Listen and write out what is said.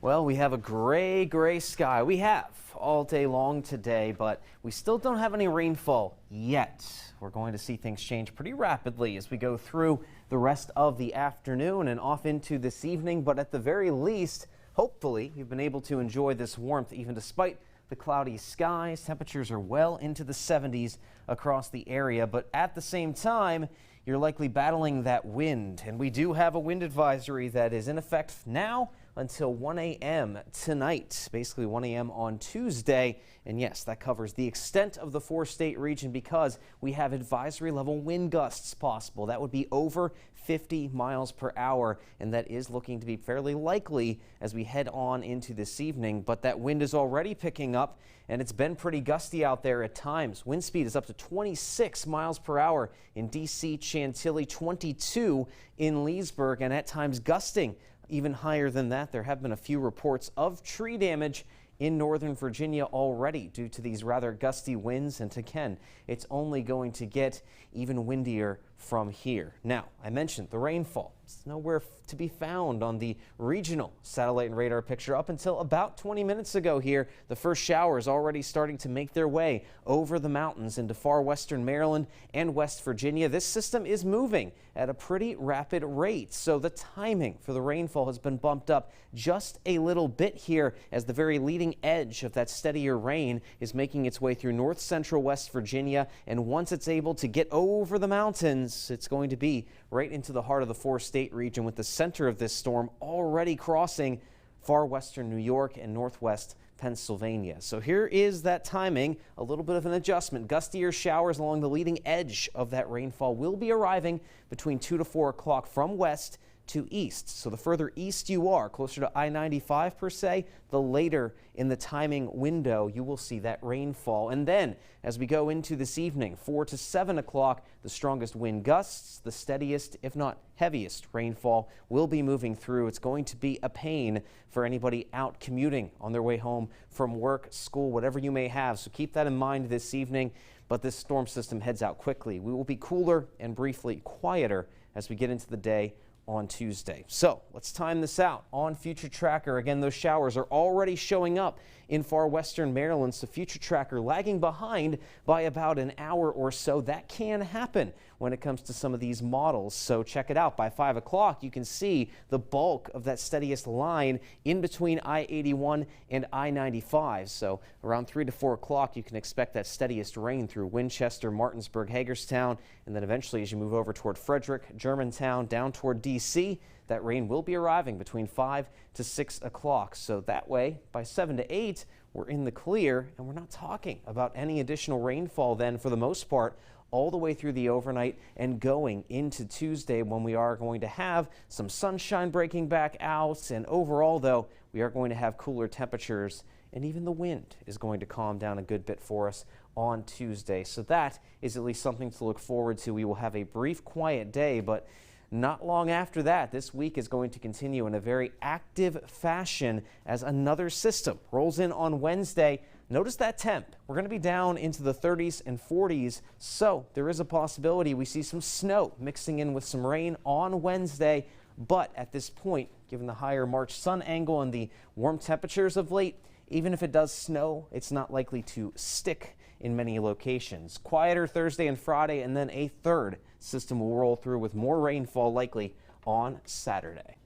Well, we have a gray sky. We have all day long today, but we still don't have any rainfall yet. We're going to see things change pretty rapidly as we go through the rest of the afternoon and off into this evening. But at the very least, hopefully, you've been able to enjoy this warmth even despite the cloudy skies. Temperatures are well into the 70s across the area, but at the same time, you're likely battling that wind. And we do have a wind advisory that is in effect now until 1 a.m. tonight, basically 1 a.m. on Tuesday. And yes, that covers the extent of the four-state region because we have advisory level wind gusts possible. That would be over 50 miles per hour, and that is looking to be fairly likely as we head on into this evening. But that wind is already picking up, and it's been pretty gusty out there at times. Wind speed is up to 26 miles per hour in D.C., Chantilly, 22 in Leesburg, and at times gusting even higher than that. There have been a few reports of tree damage in Northern Virginia already due to these rather gusty winds, and again, it's only going to get even windier from here. Now, I mentioned the rainfall. It's nowhere to be found on the regional satellite and radar picture up until about 20 minutes ago here. The first showers already starting to make their way over the mountains into far western Maryland and West Virginia. This system is moving at a pretty rapid rate, so the timing for the rainfall has been bumped up just a little bit here as the very leading edge of that steadier rain is making its way through north central West Virginia, and once it's able to get over the mountains, it's going to be right into the heart of the four-state region, with the center of this storm already crossing far western New York and northwest Pennsylvania. So here is that timing, a little bit of an adjustment. Gustier showers along the leading edge of that rainfall will be arriving between 2 to 4 o'clock from west to east. So the further east you are, closer to I-95 per se, the later in the timing window you will see that rainfall. And then as we go into this evening, 4 to 7 o'clock, the strongest wind gusts, the steadiest, if not heaviest rainfall will be moving through. It's going to be a pain for anybody out commuting on their way home from work, school, whatever you may have. So keep that in mind this evening. But this storm system heads out quickly. We will be cooler and briefly quieter as we get into the day on Tuesday. So let's time this out on Future Tracker. Again, those showers are already showing up in far western Maryland, so Future Tracker lagging behind by about an hour or so. That can happen when it comes to some of these models, so check it out. By 5 o'clock, you can see the bulk of that steadiest line in between I-81 and I-95. So around 3 to 4 o'clock, you can expect that steadiest rain through Winchester, Martinsburg, Hagerstown, and then eventually as you move over toward Frederick, Germantown, down toward D.C., that rain will be arriving between 5 to 6 o'clock. So that way, by 7 to 8, we're in the clear, and we're not talking about any additional rainfall then for the most part all the way through the overnight and going into Tuesday, when we are going to have some sunshine breaking back out. And overall, though, we are going to have cooler temperatures, and even the wind is going to calm down a good bit for us on Tuesday. So that is at least something to look forward to. We will have a brief quiet day, but not long after that, this week is going to continue in a very active fashion as another system rolls in on Wednesday. Notice that temp. We're going to be down into the 30s and 40s, so there is a possibility we see some snow mixing in with some rain on Wednesday. But at this point, given the higher March sun angle and the warm temperatures of late, even if it does snow, it's not likely to stick in many locations. Quieter Thursday and Friday, and then a third system will roll through with more rainfall likely on Saturday.